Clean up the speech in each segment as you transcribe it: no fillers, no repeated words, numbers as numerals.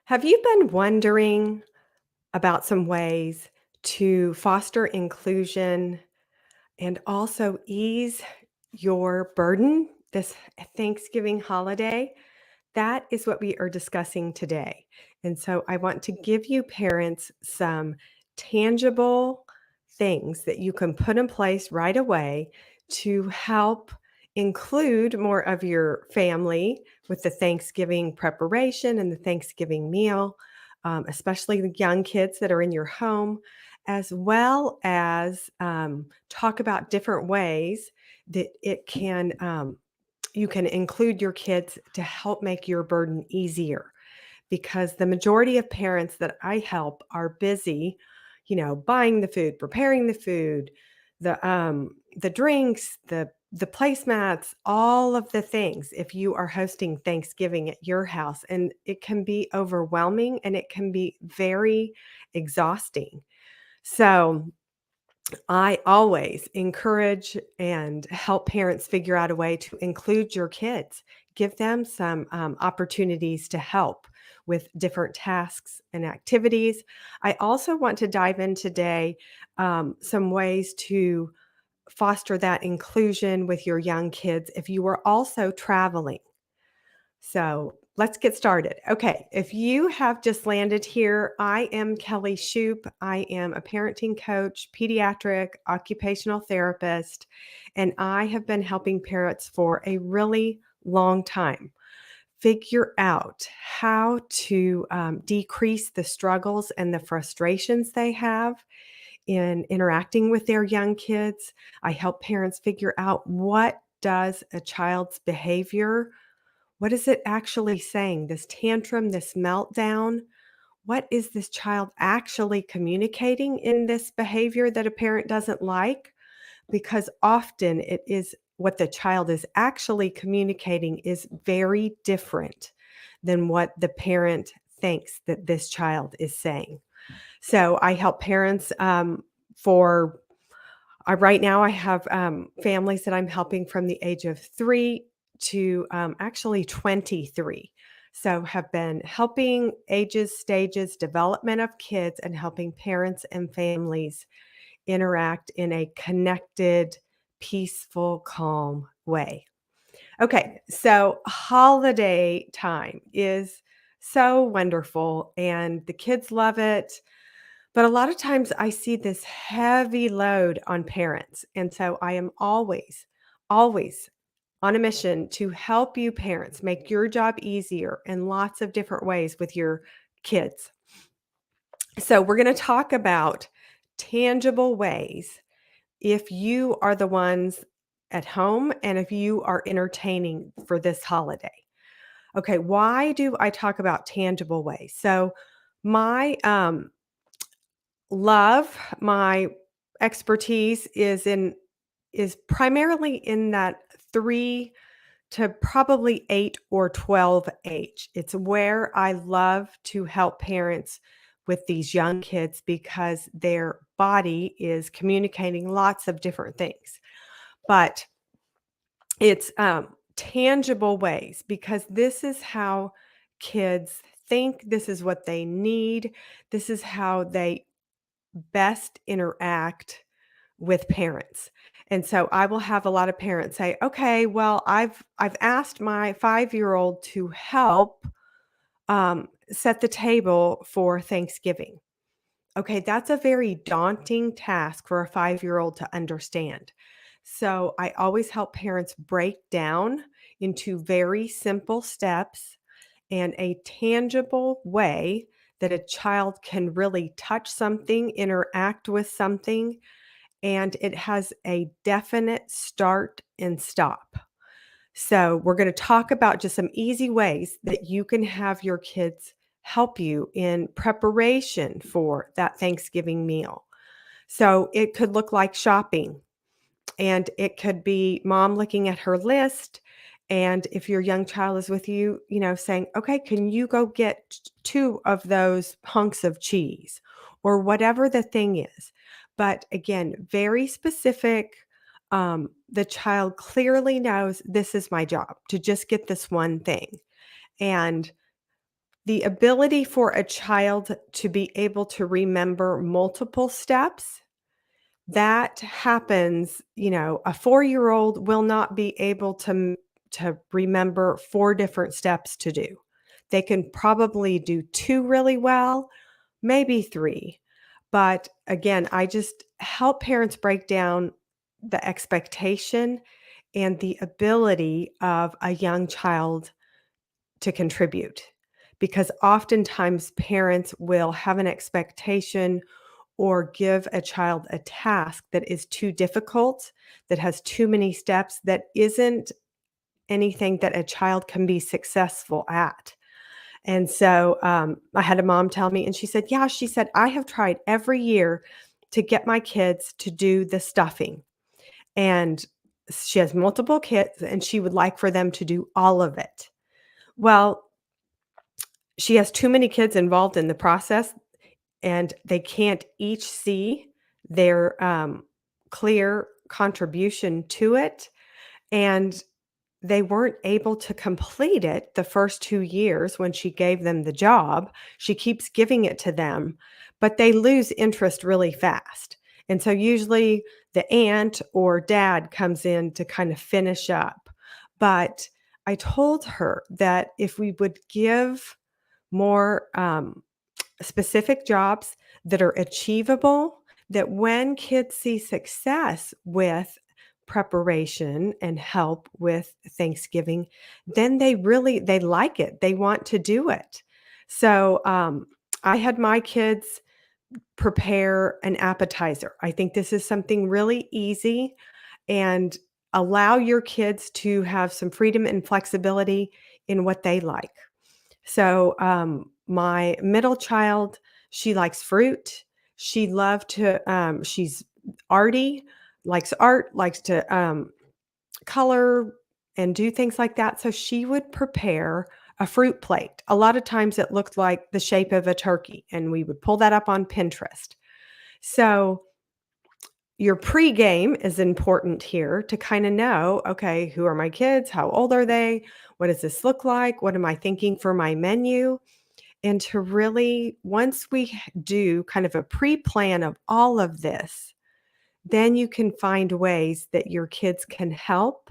Have you been wondering about some ways to foster inclusion and also ease your burden this Thanksgiving holiday? That is what we are discussing today. And so I want to give you parents some tangible things that you can put in place right away to help include more of your family with the Thanksgiving preparation and the Thanksgiving meal, especially the young kids that are in your home, as well as talk about different ways that you can include your kids to help make your burden easier because the majority of parents that I help are busy, buying the food, preparing the food, the drinks, the placemats, all of the things. If you are hosting Thanksgiving at your house, and it can be overwhelming and it can be very exhausting. So I always encourage and help parents figure out a way to include your kids. Give them some opportunities to help with different tasks and activities. I also want to dive in today some ways to foster that inclusion with your young kids if you are also traveling. So let's get started. Okay, if you have just landed here, I am Kelly Shoup. I am a parenting coach, pediatric occupational therapist, and I have been helping parents for a really long time figure out how to decrease the struggles and the frustrations they have in interacting with their young kids. I help parents figure out what does a child's behavior, what is it actually saying? This tantrum, this meltdown, what is this child actually communicating in this behavior that a parent doesn't like? Because often it is what the child is actually communicating is very different than what the parent thinks that this child is saying. So I help parents for right now, I have families that I'm helping from the age of 3 to actually 23. So, have been helping ages, stages, development of kids, and helping parents and families interact in a connected, peaceful, calm way. Okay, so holiday time is so wonderful, and the kids love it. But a lot of times I see this heavy load on parents. And so I am always, always on a mission to help you parents make your job easier in lots of different ways with your kids. So we're going to talk about tangible ways if you are the ones at home and if you are entertaining for this holiday. Okay, why do I talk about tangible ways? So my love, my expertise is primarily in that 3 to probably 8 or 12 age. It's where I love to help parents with these young kids because their body is communicating lots of different things. But it's tangible ways because this is how kids think, this is what they need, this is how they best interact with parents. And so I will have a lot of parents say, "Okay, well, I've asked my 5-year-old to help set the table for Thanksgiving." Okay, that's a very daunting task for a 5-year-old to understand. So I always help parents break down into very simple steps and a tangible way that a child can really touch something, interact with something, and it has a definite start and stop. So, we're going to talk about just some easy ways that you can have your kids help you in preparation for that Thanksgiving meal. So, it could look like shopping, and it could be mom looking at her list. And if your young child is with you, saying, "Okay, can you go get two of those hunks of cheese?" Or whatever the thing is. But again, very specific. The child clearly knows this is my job to just get this one thing. And The ability for a child to be able to remember multiple steps, that happens, a 4-year-old will not be able to remember 4 different steps to do. They can probably do 2 really well, maybe 3. But again, I just help parents break down the expectation and the ability of a young child to contribute. Because oftentimes parents will have an expectation or give a child a task that is too difficult, that has too many steps, that isn't anything that a child can be successful at. And so I had a mom tell me, and she said, "Yeah," she said, "I have tried every year to get my kids to do the stuffing." And she has multiple kids, and she would like for them to do all of it. Well, she has too many kids involved in the process, and they can't each see their clear contribution to it. And they weren't able to complete it the first 2 years when she gave them the job. She keeps giving it to them, but they lose interest really fast. And so usually the aunt or dad comes in to kind of finish up. But I told her that if we would give more specific jobs that are achievable, that when kids see success with preparation and help with Thanksgiving, then they like it. They want to do it. So I had my kids prepare an appetizer. I think this is something really easy, and allow your kids to have some freedom and flexibility in what they like. So, my middle child, she likes fruit. She's arty, likes art, likes to color and do things like that. So she would prepare a fruit plate. A lot of times it looked like the shape of a turkey, and we would pull that up on Pinterest. So your pregame is important here to kind of know, okay, who are my kids? How old are they? What does this look like? What am I thinking for my menu? And to really, once do kind of a pre-plan of all of this, then you can find ways that your kids can help,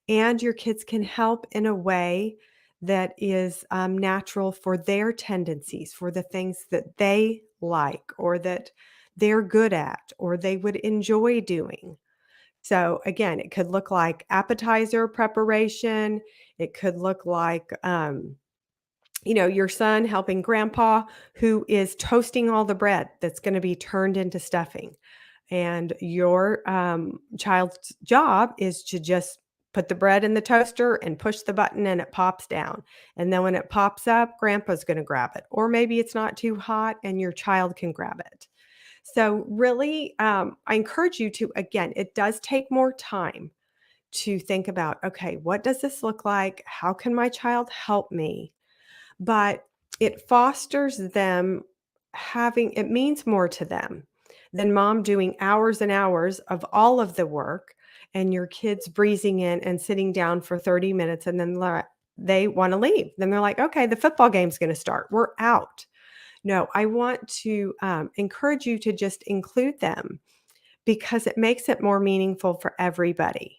and your kids can help in a way that is natural for their tendencies, for the things that they like or that they're good at or they would enjoy doing. So again, it could look like appetizer preparation. It could look like your son helping grandpa who is toasting all the bread that's going to be turned into stuffing. And your child's job is to just put the bread in the toaster and push the button and it pops down. And then when it pops up, grandpa's going to grab it. Or maybe it's not too hot and your child can grab it. So, really, I encourage you to, again, it does take more time to think about, okay, what does this look like? How can my child help me? But it fosters them it means more to them than mom doing hours and hours of all of the work and your kids breezing in and sitting down for 30 minutes and then they want to leave. Then they're like, okay, the football game's going to start. We're out. No, I want to encourage you to just include them because it makes it more meaningful for everybody.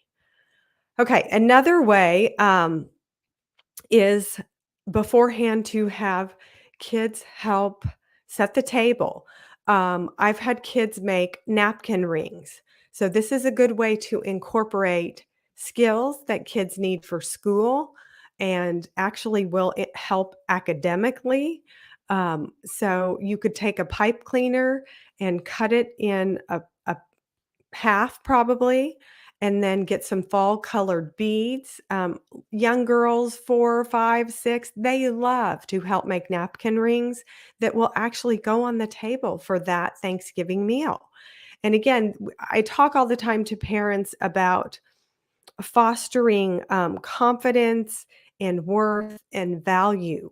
Okay, another way is beforehand to have kids help set the table. I've had kids make napkin rings. So, this is a good way to incorporate skills that kids need for school and actually will it help academically. So, you could take a pipe cleaner and cut it in a half probably, and then get some fall colored beads. Young girls, 4, 5, 6, they love to help make napkin rings that will actually go on the table for that Thanksgiving meal. And again, I talk all the time to parents about fostering confidence and worth and value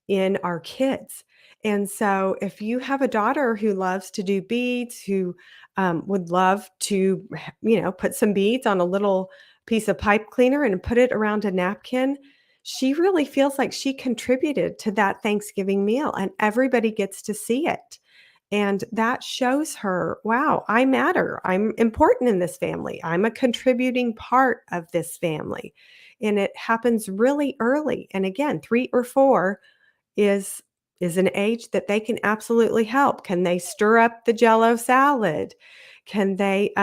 in our kids. And so, if you have a daughter who loves to do beads, who would love to, put some beads on a little piece of pipe cleaner and put it around a napkin, she really feels like she contributed to that Thanksgiving meal and everybody gets to see it. And that shows her, wow, I matter. I'm important in this family. I'm a contributing part of this family. And it happens really early. And again, 3 or 4 is is an age that they can absolutely help. Can they stir up the jello salad? Can they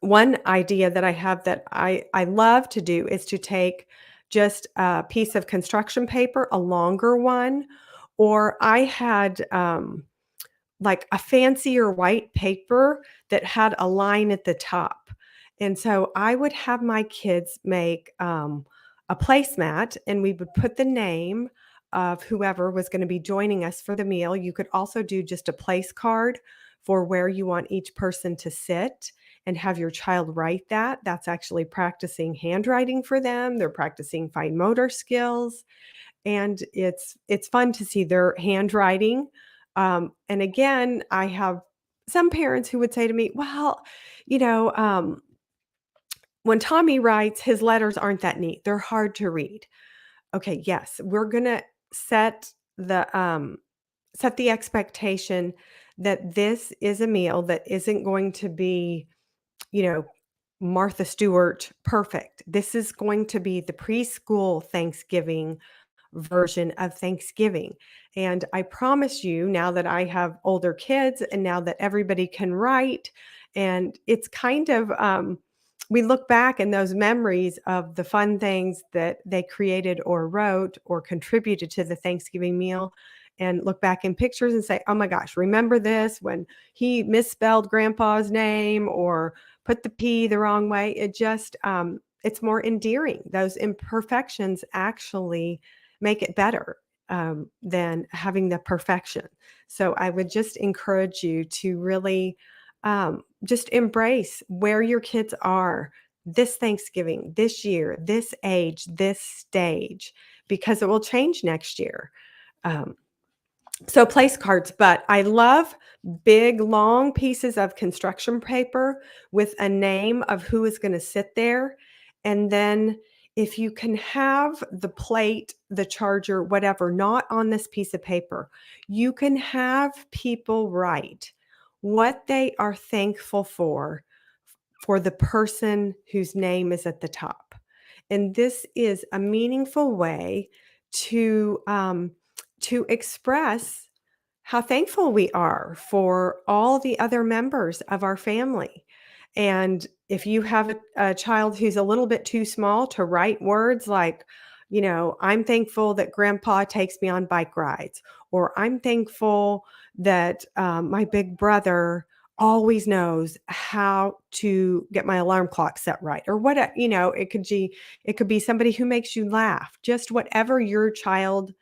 one idea that I have that I love to do is to take just a piece of construction paper, a longer one, or I had like a fancier white paper that had a line at the top. And so I would have my kids make a placemat and we would put the name of whoever was going to be joining us for the meal. You could also do just a place card for where you want each person to sit and have your child write that. That's actually practicing handwriting for them. They're practicing fine motor skills and it's fun to see their handwriting. And again, I have some parents who would say to me, "Well, you know, when Tommy writes, his letters aren't that neat. They're hard to read." Okay, yes, we're gonna set set the expectation that this is a meal that isn't going to be, you know, Martha Stewart perfect. This is going to be the preschool Thanksgiving version of Thanksgiving. And I promise you, now that I have older kids and now that everybody can write, and it's kind of, we look back in those memories of the fun things that they created or wrote or contributed to the Thanksgiving meal and look back in pictures and say, oh my gosh, remember this when he misspelled grandpa's name or put the P the wrong way? It just, it's more endearing. Those imperfections actually make it better than having the perfection. So I would just encourage you to really just embrace where your kids are this Thanksgiving, this year, this age, this stage, because it will change next year. Um, so place cards, but I love big, long pieces of construction paper with a name of who is gonna sit there, and then if you can have the plate, the charger, whatever, not on this piece of paper, you can have people write what they are thankful for the person whose name is at the top. And this is a meaningful way to express how thankful we are for all the other members of our family. And if you have a child who's a little bit too small to write words like, you know, I'm thankful that grandpa takes me on bike rides, or I'm thankful that my big brother always knows how to get my alarm clock set right, or what, you know, it could be somebody who makes you laugh, just whatever your child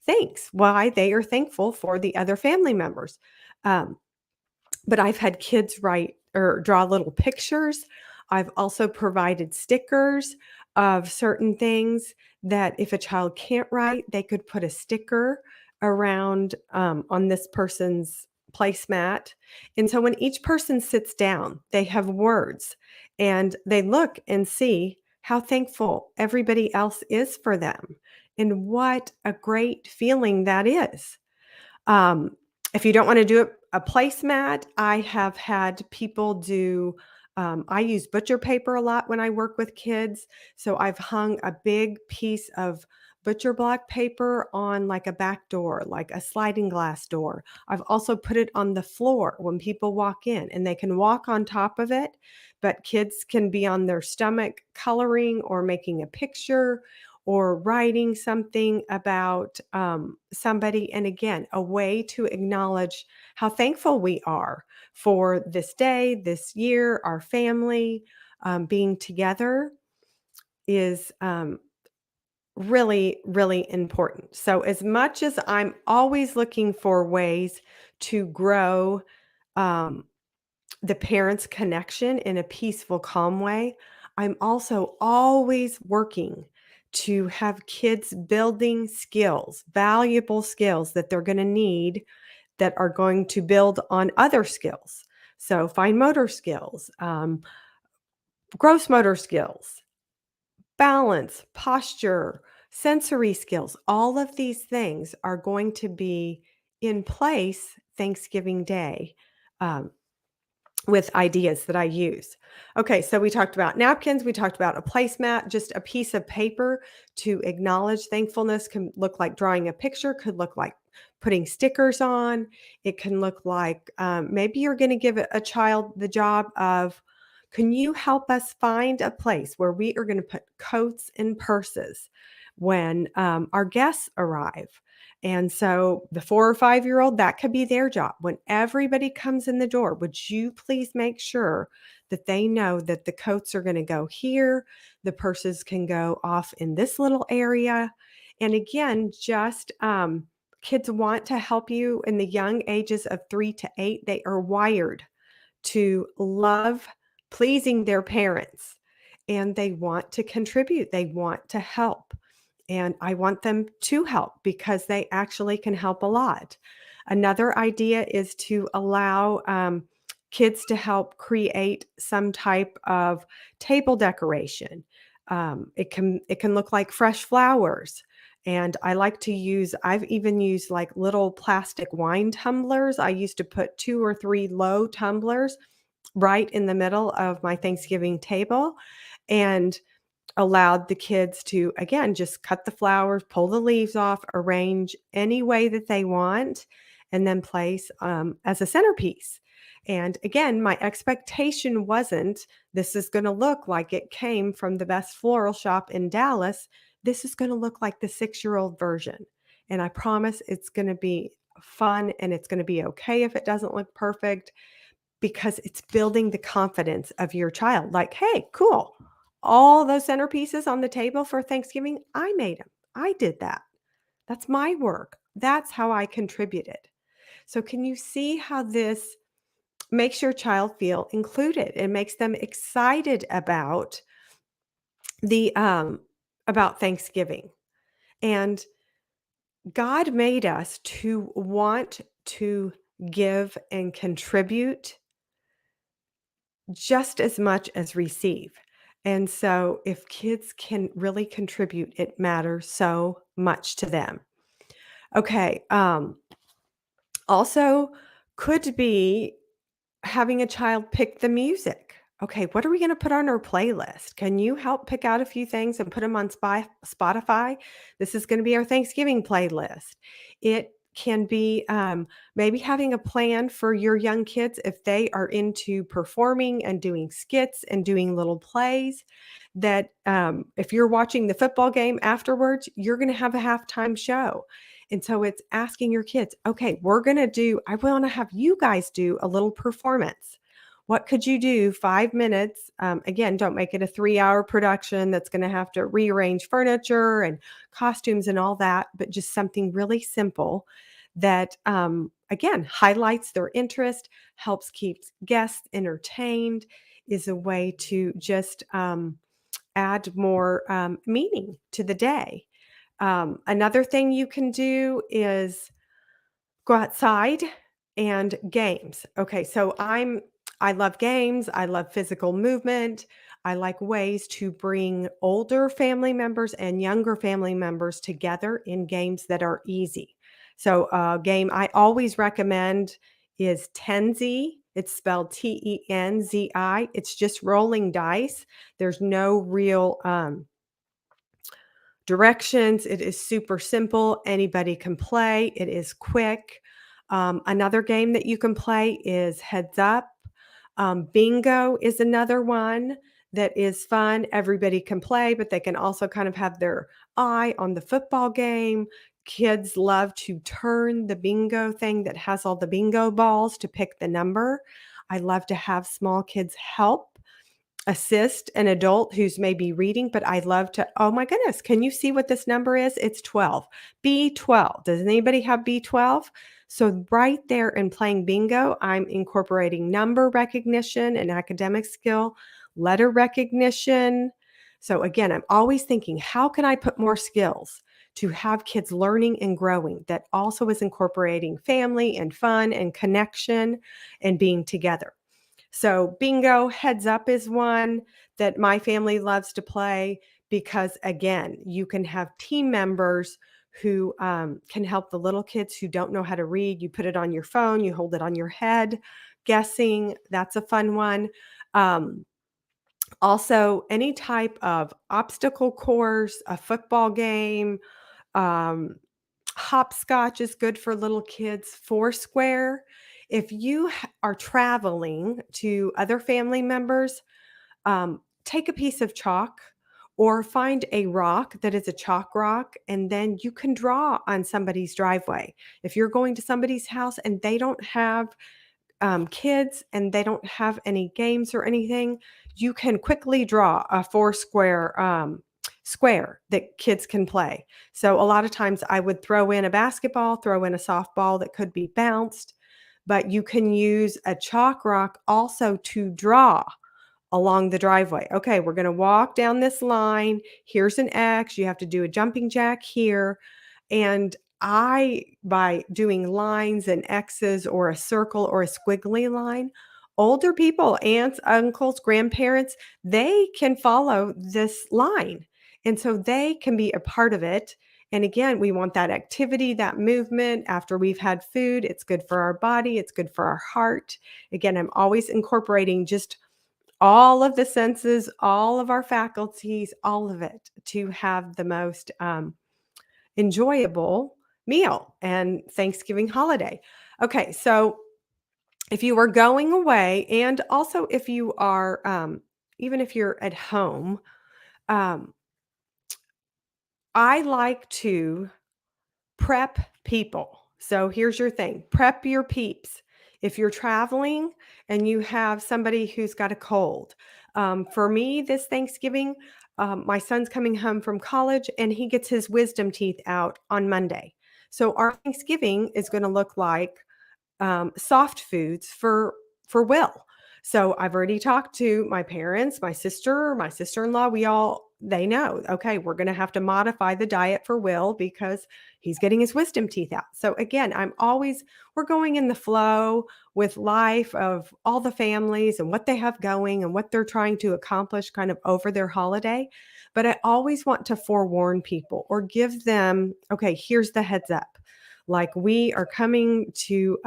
thinks, why they are thankful for the other family members. Um, but I've had kids write or draw little pictures. I've also provided stickers of certain things that if a child can't write, they could put a sticker around on this person's placemat. And so when each person sits down, they have words and they look and see how thankful everybody else is for them. And what a great feeling that is. Um, if you don't wanna do a placemat, I have had people do I use butcher paper a lot when I work with kids, so I've hung a big piece of butcher block paper on, like, a back door, like a sliding glass door. I've also put it on the floor when people walk in, and they can walk on top of it, but kids can be on their stomach coloring or making a picture or writing something about somebody. And again, a way to acknowledge how thankful we are for this day, this year, our family being together is really, really important. So, as much as I'm always looking for ways to grow um, the parents' connection in a peaceful, calm way, I'm also always working to have kids building skills, valuable skills that they're going to need that are going to build on other skills. So, fine motor skills, gross motor skills, balance, posture, sensory skills, all of these things are going to be in place Thanksgiving Day. Um, with ideas that I use. Okay, so we talked about napkins, we talked about a placemat, just a piece of paper to acknowledge thankfulness can look like drawing a picture, could look like putting stickers on. It can look like maybe you're going to give a child the job of, can you help us find a place where we are going to put coats and purses when our guests arrive? And so the 4 or 5-year-old, that could be their job. When everybody comes in the door, would you please make sure that they know that the coats are going to go here, the purses can go off in this little area. And again, just kids want to help you in the young ages of 3 to 8. They are wired to love pleasing their parents and they want to contribute, they want to help. And I want them to help because they actually can help a lot. Another idea is to allow kids to help create some type of table decoration. It can look like fresh flowers. And I like to use, I've even used like little plastic wine tumblers. I used to put 2 or 3 low tumblers right in the middle of my Thanksgiving table. And allowed the kids to, again, just cut the flowers, pull the leaves off, arrange any way that they want, and then place as a centerpiece. And again, my expectation wasn't this is going to look like it came from the best floral shop in Dallas. This is going to look like the 6-year-old version. And I promise it's going to be fun and it's going to be okay if it doesn't look perfect because it's building the confidence of your child. Like, hey, cool. All those centerpieces on the table for Thanksgiving, I made them. I did that. That's my work. That's how I contributed. So, can you see how this makes your child feel included? It makes them excited the about Thanksgiving. And God made us to want to give and contribute just as much as receive. And so if kids can really contribute, it matters so much to them. Okay. Also could be having a child pick the music. Okay, what are we going to put on our playlist? Can you help pick out a few things and put them on Spotify? This is going to be our Thanksgiving playlist. It can be maybe having a plan for your young kids if they are into performing and doing skits and doing little plays. That if you're watching the football game afterwards, you're going to have a halftime show. And so it's asking your kids, okay, I want to have you guys do a little performance. What could you do 5 minutes? Again, don't make it a 3-hour production that's going to have to rearrange furniture and costumes and all that, but just something really simple that, again, highlights their interest, helps keep guests entertained, is a way to just add more meaning to the day. Another thing you can do is go outside and games. Okay, so I love games, I love physical movement. I like ways to bring older family members and younger family members together in games that are easy. So a game I always recommend is Tenzi. It's spelled Tenzi. It's just rolling dice. There's no real directions. It is super simple. Anybody can play. It is quick. Another game that you can play is Heads Up. Bingo is another one that is fun. Everybody can play, but they can also kind of have their eye on the football game. Kids love to turn the bingo thing that has all the bingo balls to pick the number. I love to have small kids help assist an adult who's maybe reading, but I love to, oh my goodness, can you see what this number is? It's 12. B12. Does anybody have B12? So right there in playing bingo, I'm incorporating number recognition and academic skill, letter recognition. So again, I'm always thinking, how can I put more skills to have kids learning and growing that also is incorporating family and fun and connection and being together? So bingo, Heads Up is one that my family loves to play. because, again, you can have team members who can help the little kids who don't know how to read. You put it on your phone, you hold it on your head. Guessing, that's a fun one. Um, Also, any type of obstacle course, a football game, um, hopscotch is good for little kids. Foursquare. If you are traveling to other family members, take a piece of chalk or find a rock that is a chalk rock, and then you can draw on somebody's driveway. If you're going to somebody's house and they don't have kids and they don't have any games or anything, you can quickly draw a four square square that kids can play. So a lot of times I would throw in a basketball, throw in a softball that could be bounced, but you can use a chalk rock also to draw along the driveway. Okay, we're going to walk down this line. Here's an X. You have to do a jumping jack here. And by doing lines and X's or a circle or a squiggly line, older people, aunts, uncles, grandparents, they can follow this line. And so they can be a part of it. And again, we want that activity, that movement after we've had food. It's good for our body, it's good for our heart. Again, I'm always incorporating just all of the senses, all of our faculties, all of it to have the most enjoyable meal and Thanksgiving holiday. Okay, so if you are going away, and also if you are, even if you're at home, um, I like to prep people. So here's your thing, prep your peeps. If you're traveling and you have somebody who's got a cold, for me this Thanksgiving, my son's coming home from college and he gets his wisdom teeth out on Monday. So our Thanksgiving is going to look like soft foods for Will. So I've already talked to my parents, my sister, my sister-in-law. They know, okay, we're going to have to modify the diet for Will because he's getting his wisdom teeth out. So again, we're going in the flow with life of all the families and what they have going and what they're trying to accomplish kind of over their holiday. But I always want to forewarn people or give them, okay, here's the heads up. Like, we are coming to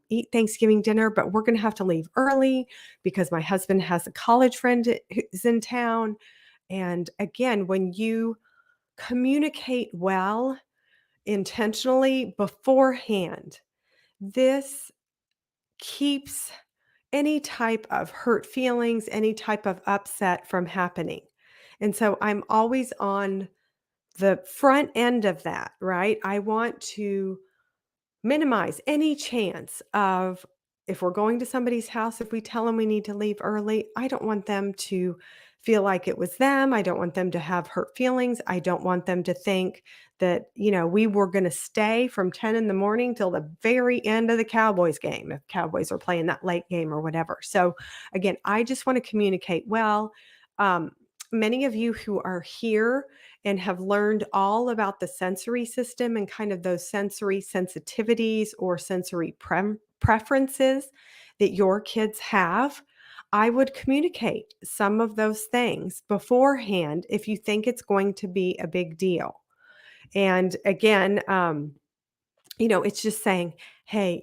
eat Thanksgiving dinner, but we're going to have to leave early because my husband has a college friend who's in town. And again, when you communicate well, intentionally beforehand, this keeps any type of hurt feelings, any type of upset from happening. And so I'm always on the front end of that, right? I want to minimize any chance of, if we're going to somebody's house, if we tell them we need to leave early, I don't want them to feel like it was them. I don't want them to have hurt feelings. I don't want them to think that, we were going to stay from 10 in the morning till the very end of the Cowboys game, if Cowboys are playing that late game or whatever. So again, I just want to communicate well. Um, Many of you who are here and have learned all about the sensory system and kind of those sensory sensitivities or sensory preferences that your kids have, I would communicate some of those things beforehand if you think it's going to be a big deal. And again, it's just saying, hey,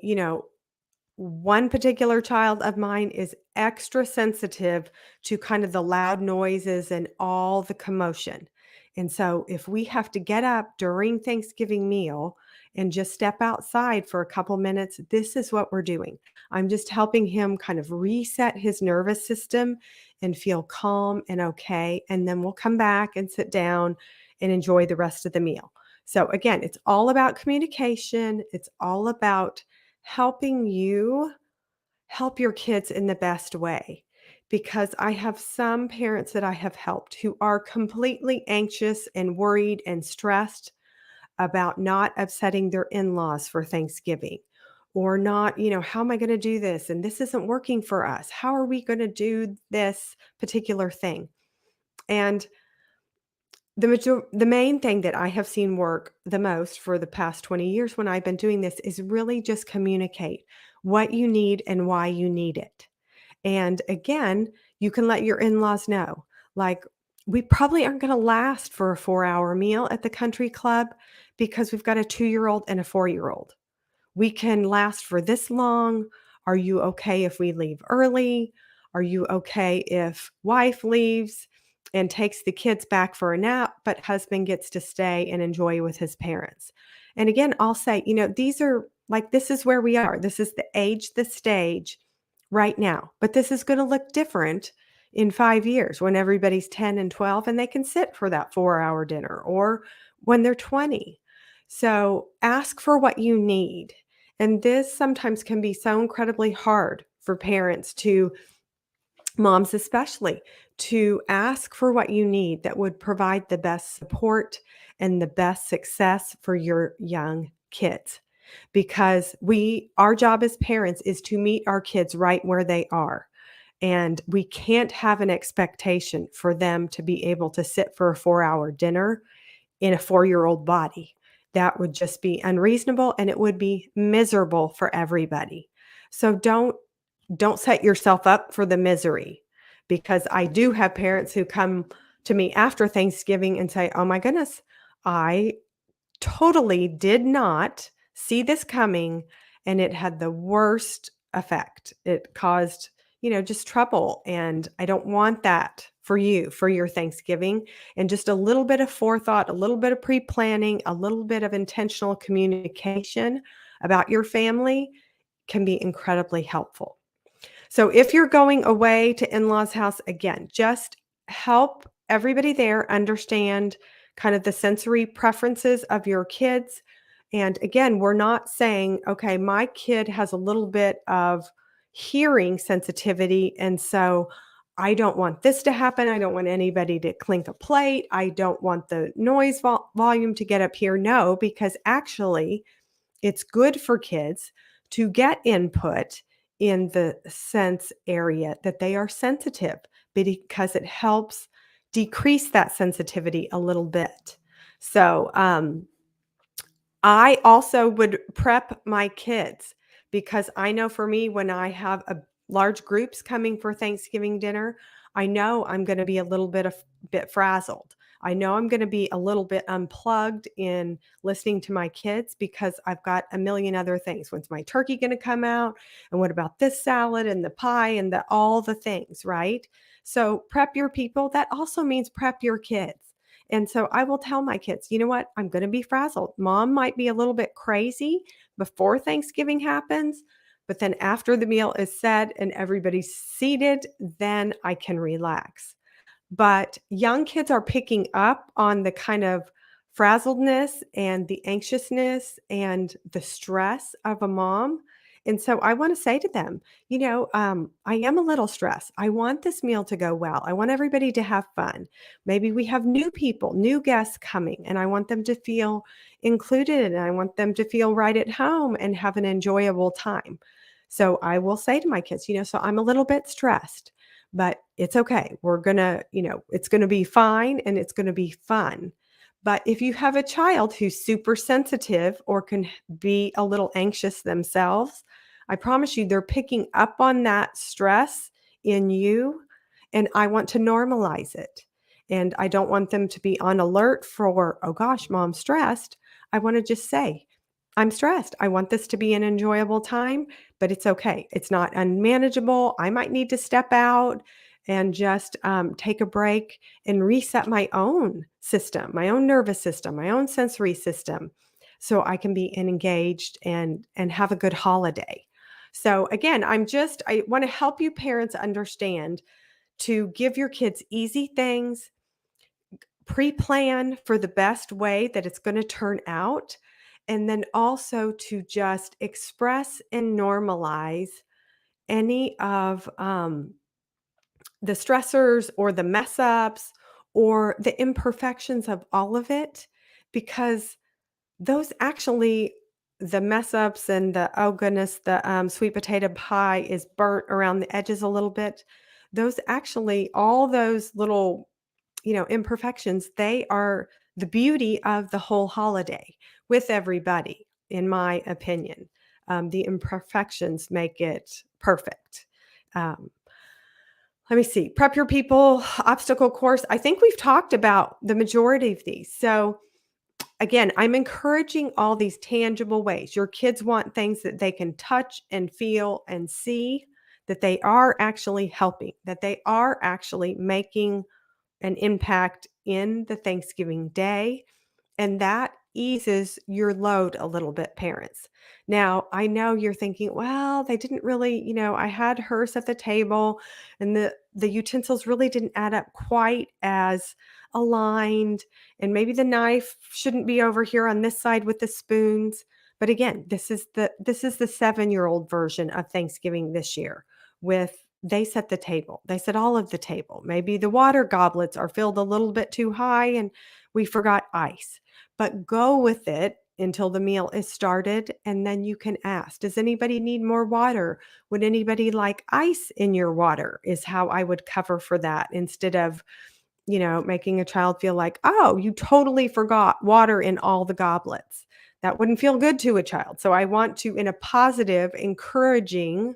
one particular child of mine is extra sensitive to kind of the loud noises and all the commotion. And so if we have to get up during Thanksgiving meal and just step outside for a couple minutes, this is what we're doing. I'm just helping him kind of reset his nervous system and feel calm and okay. And then we'll come back and sit down and enjoy the rest of the meal. So again, it's all about communication. It's all about helping you help your kids in the best way. Because I have some parents that I have helped who are completely anxious and worried and stressed about not upsetting their in laws for Thanksgiving, or not, how am I going to do this? And this isn't working for us. How are we going to do this particular thing? And the main thing that I have seen work the most for the past 20 years when I've been doing this is really just communicate what you need and why you need it. And again, you can let your in-laws know, like, we probably aren't going to last for a 4-hour meal at the country club because we've got a 2-year-old and a 4-year-old. We can last for this long. Are you okay if we leave early? Are you okay if wife leaves and takes the kids back for a nap, but husband gets to stay and enjoy with his parents? And again, I'll say, these are like, this is where we are. This is the age, the stage right now. But this is going to look different in 5 years when everybody's 10 and 12 and they can sit for that 4-hour dinner, or when they're 20. So ask for what you need. And this sometimes can be so incredibly hard for parents to, moms especially, to ask for what you need that would provide the best support and the best success for your young kids. Because our job as parents is to meet our kids right where they are. And we can't have an expectation for them to be able to sit for a 4-hour dinner in a 4-year-old body. That would just be unreasonable and it would be miserable for everybody. So don't set yourself up for the misery, because I do have parents who come to me after Thanksgiving and say, "Oh my goodness, I totally did not see this coming, and it had the worst effect. It caused, just trouble, and I don't want that for you for your Thanksgiving." And just a little bit of forethought, a little bit of pre-planning, a little bit of intentional communication about your family can be incredibly helpful. So if you're going away to in-laws' house, again, just help everybody there understand kind of the sensory preferences of your kids. And again, we're not saying, okay, my kid has a little bit of hearing sensitivity, and so I don't want this to happen. I don't want anybody to clink a plate. I don't want the noise volume to get up here. No, because actually, it's good for kids to get input in the sense area that they are sensitive, because it helps decrease that sensitivity a little bit. So, I also would prep my kids, because I know for me, when I have a large groups coming for Thanksgiving dinner, I know I'm going to be a little bit frazzled. I know I'm going to be a little bit unplugged in listening to my kids, because I've got a million other things. When's my turkey going to come out? And what about this salad and the pie and all the things, right? So prep your people. That also means prep your kids. And so I will tell my kids, you know what? I'm going to be frazzled. Mom might be a little bit crazy before Thanksgiving happens, but then after the meal is said and everybody's seated, then I can relax. But young kids are picking up on the kind of frazzledness and the anxiousness and the stress of a mom. And so I want to say to them, I am a little stressed. I want this meal to go well. I want everybody to have fun. Maybe we have new people, new guests coming, and I want them to feel included, and I want them to feel right at home and have an enjoyable time. So I will say to my kids, so I'm a little bit stressed, but it's okay. We're going to, it's going to be fine and it's going to be fun. But if you have a child who's super sensitive or can be a little anxious themselves, I promise you they're picking up on that stress in you. And I want to normalize it. And I don't want them to be on alert for, oh gosh, mom's stressed. I want to just say, I'm stressed. I want this to be an enjoyable time, but it's okay. It's not unmanageable. I might need to step out and just take a break and reset my own system, my own nervous system, my own sensory system, so I can be engaged and have a good holiday. So again, I want to help you parents understand to give your kids easy things, pre-plan for the best way that it's going to turn out, and then also to just express and normalize any of the stressors or the mess ups or the imperfections of all of it, because those actually, the mess ups and the, oh goodness, the sweet potato pie is burnt around the edges a little bit. Those actually, all those little, imperfections, they are the beauty of the whole holiday with everybody, in my opinion. The imperfections make it perfect. Um, Let me see. Prep your people, obstacle course. I think we've talked about the majority of these. So, again, I'm encouraging all these tangible ways. Your kids want things that they can touch and feel and see, that they are actually helping, that they are actually making an impact in the Thanksgiving day. And that eases your load a little bit, parents. Now, I know you're thinking, well, they didn't really, I had her set the table and the utensils really didn't add up quite as aligned. And maybe the knife shouldn't be over here on this side with the spoons. But again, this is the 7-year-old version of Thanksgiving this year with they set the table. They set all of the table. Maybe the water goblets are filled a little bit too high and we forgot ice, but go with it until the meal is started, and then you can ask, "Does anybody need more water? Would anybody like ice in your water?" Is how I would cover for that instead of, making a child feel like, "Oh, you totally forgot water in all the goblets." That wouldn't feel good to a child. So I want to, in a positive, encouraging,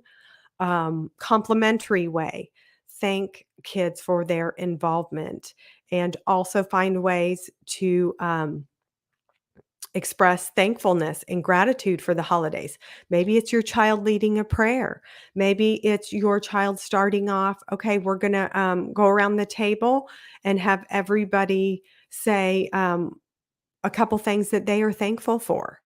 complimentary way, thank kids for their involvement and also find ways to express thankfulness and gratitude for the holidays. Maybe it's your child leading a prayer. Maybe it's your child starting off, okay, we're going to go around the table and have everybody say a couple things that they are thankful for.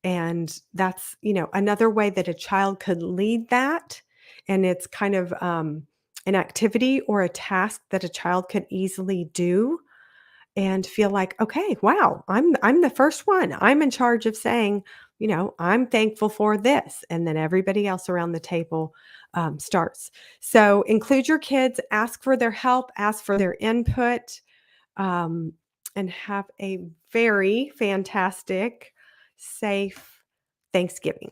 And that's, another way that a child could lead that. And it's kind of an activity or a task that a child could easily do and feel like, okay, wow, I'm the first one. I'm in charge of saying, I'm thankful for this. And then everybody else around the table starts. So include your kids, ask for their help, ask for their input, um, and have a very fantastic, safe Thanksgiving.